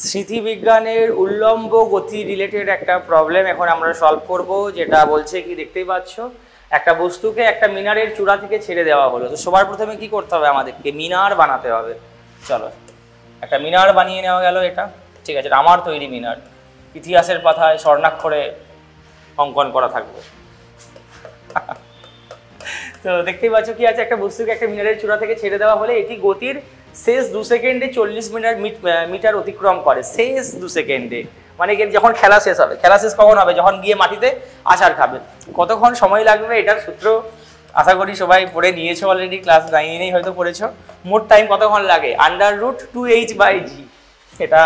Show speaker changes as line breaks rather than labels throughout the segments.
স্মৃতিবিজ্ঞানের উল্লম্ব গতি রিলেটেড একটা প্রবলেম এখন আমরা সলভ করব, যেটা বলছে কি দেখতেই পাচ্ছ, একটা বস্তুকে একটা মিনারের চূড়া থেকে ছেড়ে দেওয়া হলো। তো সবার প্রথমে কি করতে হবে, আমাদেরকে মিনার বানাতে হবে। চলো একটা মিনার বানিয়ে নেওয়া গেল, এটা ঠিক আছে, আমার তৈরি মিনার, ইতিহাসের পাতায় স্বর্ণাক্ষরে অঙ্কন করা থাকবে। তো দেখতেই পাচ্ছ কি আছে, একটা বস্তুকে একটা মিনারের চূড়া থেকে ছেড়ে দেওয়া হলে এটি গতির শেষ 2 সেকেন্ডে 40 মিটার অতিক্রম করে। শেষ 2 সেকেন্ডে মানে যখন খেলা শেষ হবে, খেলা শেষ কখন হবে, যখন গিয়ে মাটিতে আছাড় খাবে। কতক্ষণ সময় লাগবে এটার সূত্র আশা করি সবাই পড়ে নিয়েছো অলরেডি, ক্লাস 9-এই হয়তো পড়েছো। মোট টাইম কতক্ষণ লাগে, √2h/g। এটা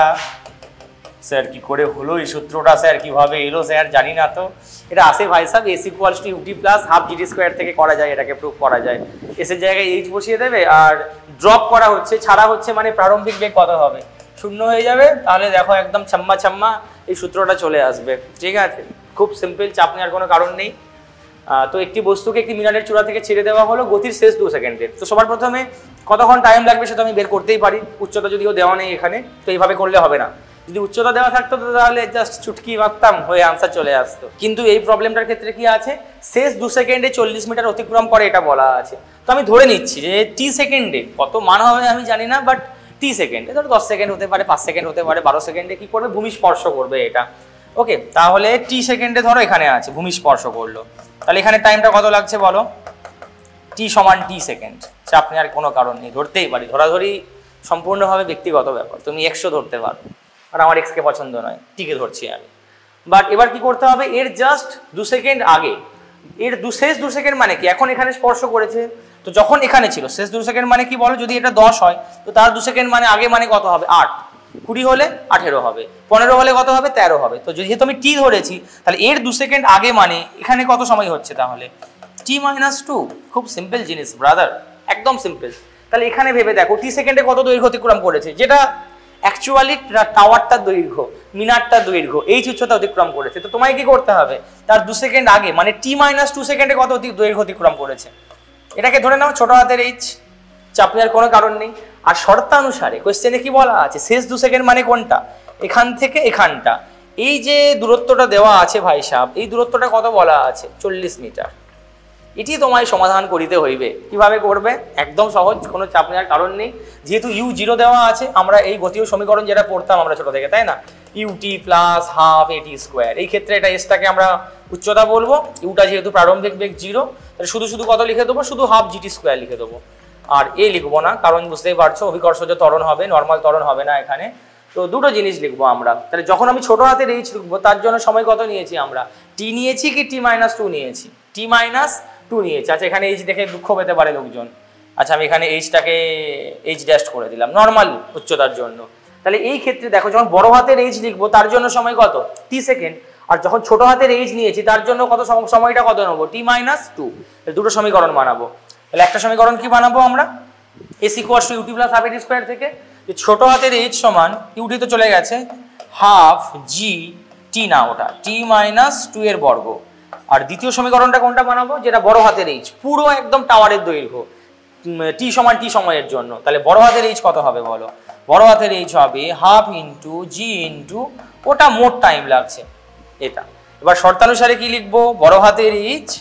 স্যার কি করে হলো এই সূত্রটা, স্যার কিভাবে এলো স্যার জানি না, তো এটা আসে ভাই সাহেব s = ut + ½ gt² থেকে করা যায়, এটাকে প্রুভ করা যায়। s এর জায়গায় h বসিয়ে দেবে, আর ড্রপ করা হচ্ছে, ছাড়া হচ্ছে, মানে প্রারম্ভিক বেগ কত হবে, 0 হয়ে যাবে। তাহলে দেখো একদম ছাম্মা এই সূত্রটা চলে আসবে। ঠিক আছে, খুব সিম্পল, চাপ নেওয়ার কোনো কারণ নেই। তো একটি বস্তুকে একটি মিনারের চূড়া থেকে ছেড়ে দেওয়া হলো গতির শেষ 2 সেকেন্ডে। তো সবার প্রথমে কতক্ষণ টাইম লাগবে সেটা আমি বের করতেই পারি। উচ্চতা যদিও দেওয়া নেই এখানে, তো এইভাবে করলে হবে না। যদি উচ্চতা দেওয়া থাকতো তাহলে জাস্ট চুটকি মারতাম, হয়ে আনসার চলে আসতো। কিন্তু এই প্রবলেমটার ক্ষেত্রে কি আছে, শেষ 2 সেকেন্ডে 40 মিটার অতিক্রম করে এটা বলা আছে। তো আমি ধরে নিচ্ছি যে টি সেকেন্ডে কত মান হবে আমি জানি না, বাট টি সেকেন্ডে ধরো 10 সেকেন্ড হতে পারে, 5 সেকেন্ড হতে পারে, 12 সেকেন্ডে কি করবে, ভূমি স্পর্শ করবে এটা। ওকে, তাহলে টি সেকেন্ডে ধরো এখানে আছে ভূমি স্পর্শ করলো, তাহলে এখানে টাইমটা কত লাগছে বলো, টি সমান টি সেকেন্ড। চাপ নেওয়ার কোনো কারণ নেই, ধরতেই পারি। ধরাধরি সম্পূর্ণভাবে ব্যক্তিগত ব্যাপার, তুমি 100 ধরতে পারো, আর আমার এক্সকে পছন্দ নয়, টিকে ধরছি আমি। বাট এবার কি করতে হবে, এর জাস্ট 2 সেকেন্ড আগে, এর শেষ 2 সেকেন্ড মানে কি, এখন এখানে স্পর্শ করেছে, তো যখন এখানে ছিল শেষ 2 সেকেন্ড মানে কি বলো, যদি এটা 10 হয় তো তার 2 সেকেন্ড মানে আগে মানে কত হবে, 8, 20 হলে 18 হবে, 15 হলে কত হবে, 13 হবে। তো যেহেতু আমি টি ধরেছি, তাহলে এর 2 সেকেন্ড আগে মানে এখানে কত সময় হচ্ছে, তাহলে t-2। খুব সিম্পল জিনিস ব্রাদার, একদম সিম্পল। তাহলে এখানে ভেবে দেখো টি সেকেন্ডে কত দৈর্ঘ্য অতিক্রম করেছে, যেটা অ্যাকচুয়ালি টাওয়ারটার দৈর্ঘ্য, মিনারটার দৈর্ঘ্য, এই উচ্চতা অতিক্রম করেছে। তো তোমায় কি করতে হবে, তার 2 সেকেন্ড আগে মানে t-2 সেকেন্ডে কত দৈর্ঘ্য অতিক্রম করেছে, এটাকে ধরে নাও ছোট হাতের h, চাপ নেওয়ার কোনো কারণ নেই। আর শর্তানুসারে কোয়েশ্চেনে কি বলা আছে, শেষ 2 সেকেন্ড মানে কোনটা, এখান থেকে এখানটা, এই যে দূরত্বটা দেওয়া আছে ভাই সাহেব, এই দূরত্বটা কত বলা আছে, 40 মিটার। এটি তোমায় সমাধান করিতে হইবে। কিভাবে করবে, একদম সহজ, কোনো চাপ নেওয়ার কারণ নেই। যেহেতু u0 দেওয়া আছে, আমরা এই গতীয় সমীকরণ যেটা পড়তাম আমরা ছোট থেকে, তাই না, ut + ½ at², এই ক্ষেত্রে এটা এসটাকে আমরা উচ্চতা বলবো, ইউটা যেহেতু প্রারম্ভিক বেগ 0, তাহলে শুধু কত লিখে দেবো, শুধু ½ gt² লিখে দেবো, আর এ লিখবো না, কারণ বুঝতেই পারছো অভিকর্ষজ ত্বরণ হবে, নর্মাল ত্বরণ হবে না এখানে। তো দুটো জিনিস লিখবো আমরা। তাহলে যখন আমি ছোট হাতের h লিখবো, তার জন্য সময় কত নিয়েছি আমরা, t নিয়েছি কি t-2 নিয়েছি, t-2 নিয়েছি। আচ্ছা, এখানে h দেখে দুঃখ পেতে পারে লোকজন। আচ্ছা, আমি এখানে h-টাকে h' করে দিলাম নর্মাল উচ্চতার জন্য। তাহলে এই ক্ষেত্রে দেখো, যখন বড় হাতের h লিখবো তার জন্য সময় কত, t সেকেন্ড, আর যখন ছোট হাতের h নিয়েছি তার জন্য কত সময়টা কত নেবো, t-2। দুটো সমীকরণ বানাবো। তাহলে একটা সমীকরণ কি বানাবো আমরা, s = ut + ½ at² থেকে, যে ছোট হাতের h সমান ut তো চলে গেছে, ½ gt, না ওটা t-2 এর বর্গ। আর দ্বিতীয় সমীকরণটা কোনটা বানাবো, যেটা বড় হাতের h, পুরো একদম টাওয়ারের দৈর্ঘ্য, t সমান t সময়ের জন্য। তাহলে বড় হাতের h কত হবে বলো, বড় হাতের h হবে ½ × g × ওটা মোট টাইম লাগছে এটা। এবার শর্তানুসারে কি লিখবো, বড় হাতের h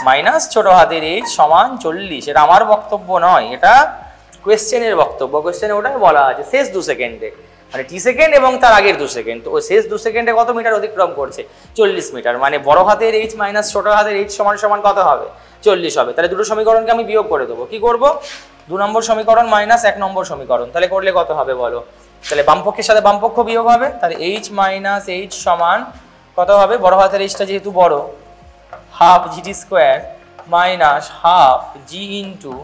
মাইনাস ছোট হাতের h সমান 40। এটা আমার বক্তব্য নয়, এটা কোয়েশ্চেনের বক্তব্য। কোয়েশ্চেনে ওটাই বলা আছে শেষ 2 সেকেন্ডে, মানে টি সেকেন্ড এবং তার আগের 2 সেকেন্ড। তো ওই শেষ 2 সেকেন্ডে কত মিটার অতিক্রম করছে, 40 মিটার। মানে বড় হাতের h মাইনাস ছোট হাতের h সমান কত হবে, 40 হবে। তাহলে দুটো সমীকরণকে আমি বিয়োগ করে দেবো। কি করব, 2 নম্বর সমীকরণ মাইনাস 1 নম্বর সমীকরণ, তাহলে করলে কত হবে বলো, তাহলে বামপক্ষের সাথে বামপক্ষ বিয়োগ হবে। তাহলে h - h সমান কত হবে, বড় হাতের hটা যেহেতু বড়, ½ gt² মাইনাস ½ g ×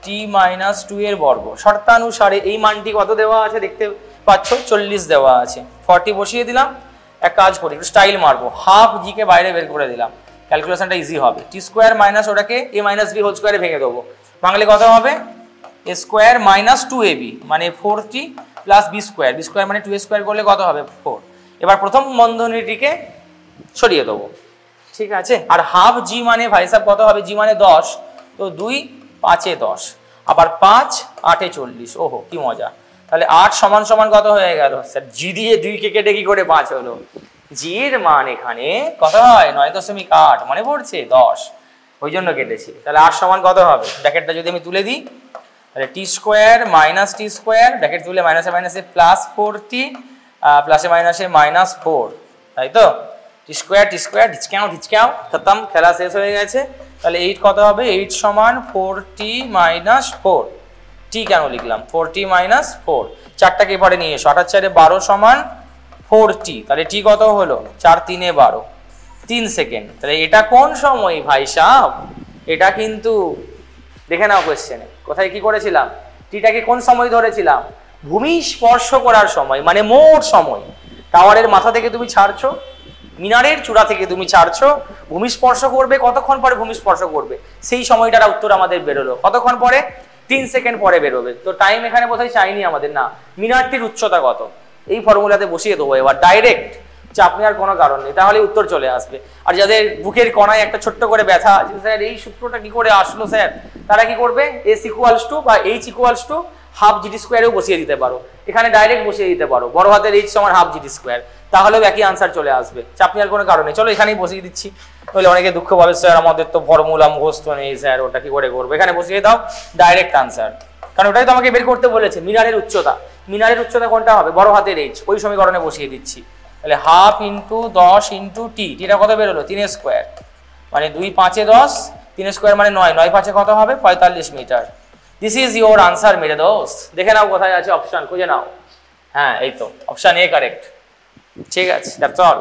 t-2 এর বর্গ। শর্তানুসারে এই মানটি কত দেওয়া আছে দেখতে পাচ্ছ, 40 দেওয়া আছে। 40 বসিয়ে দিলাম। এক কাজ করি, একটু স্টাইল মারবো, ½ g কে বাইরে বের করে দিলাম, ক্যালকুলেশনটা ইজি হবে। t² মাইনাস ওটাকে a - b² ভেঙে দেবো, বাংলা কত হবে, a² - 2ab মানে 4t + b² b² মানে 2a² করলে কত হবে, 4। এবার প্রথম বন্ধনীটিকে সরিয়ে দেবো, ঠিক আছে। আর ½ g মানে ভাই সাহেব কত হবে, g মানে 10, তো 2 × 5 = 10, আবার 5 × 8 = 40। ওহো কি মজা। তাহলে 8 সমান সমান কত হয়ে গেল স্যার? জি দিয়ে 2 কে কেটে কি করে 5 হলো? জি এর মান এখানে কত হয়? 9.8 মনে পড়ছে 10, ওই জন্য কেটেছি। তাহলে 8 সমান কত হবে? ব্র্যাকেটটা যদি আমি তুলে দিই তাহলে টি স্কোয়ার মাইনাস টি স্কোয়ার, ব্র্যাকেট তুলে মাইনাসে মাইনাসে প্লাস 4t, প্লাসে মাইনাসে মাইনাস 4, তাই তো? টি স্কোয়ার ডিসকাউন্ট খতম, খেলা শেষ হয়ে গেছে। তাহলে 8 কত হবে? 8 সমান 4t মাইনাস 4। টি কেন লিখলাম? 4t মাইনাস 4, 4টাকে এবারে নিয়ে এসো, 8 আর 4 12 সমান 4t। তাহলে টি কত হলো? 4 3 12, 3 সেকেন্ড। তাহলে এটা কোন সময় ভাই সাহেব? এটা কিন্তু দেখে নাও কোয়েশ্চেনে কোথায় কি করেছিলাম, টিটাকে কোন সময় ধরেছিলাম? ভূমি স্পর্শ করার সময়, মানে মোট সময়। টাওয়ারের মাথা থেকে তুমি ছাড়ছো, মিনারের চূড়া থেকে তুমি ছাড়ছো, ভূমি স্পর্শ করবে কতক্ষণ পরে ভূমি স্পর্শ করবে, সেই সময়টার উত্তর আমাদের বেরোলো কতক্ষণ পরে? 3 সেকেন্ড পরে বেরোবে। তো টাইম এখানে বোধহয় চাইনি আমাদের, না, মিনারটির উচ্চতা কত এই ফর্মুলাতে বসিয়ে দেবো এবার ডাইরেক্ট, চাপ নেওয়ার কোনো কারণ নেই, তাহলে উত্তর চলে আসবে। আর যাদের বুকের কণায় একটা ছোট্ট করে ব্যথা আছে, স্যার এই সূত্রটা কি করে আসলো স্যার, তারা কি করবে? এস ইকুয়ালস টু বা H equals to half GD স্কোয়ারেও বসিয়ে দিতে পারো, এখানে ডাইরেক্ট বসিয়ে দিতে পারো, বড় হাতের এইচ সমান হাফ জিডি স্কোয়ার, তাহলেও একই আনসার চলে আসবে, চাপ নেওয়ার কোনো কারণ নেই। চলো এখানেই বসিয়ে দিচ্ছি, তাহলে অনেকে দুঃখ পাবে স্যার আমাদের তো ফর্মুলা মুখস্থ নেই স্যার, ওটা কি করে করবো? এখানে বসিয়ে দাও, ডাইরেক্ট আনসার, কারণ ওটাই তো আমাকে বের করতে বলেছে। মিনারের উচ্চতা, মিনারের উচ্চতা কোনটা হবে? বড় হাতের এইচ, ওই সমীকরণে বসিয়ে দিচ্ছি। তাহলে হাফ ইন্টু 10 ইন্টু টি, টিটা কত বেরোলো? 3 স্কোয়ার, মানে 2 5 10, 3 স্কোয়ার মানে 9, 9 5 কত হবে? 45 মিটার। দিস ইজ ইউর আনসার মেরে দোস্ত। দেখে নাও কোথায় আছে অপশন, খুঁজে নাও। হ্যাঁ এই তো অপশন এ কারেক্ট। ঠিক আছে, দ্যাটস অল।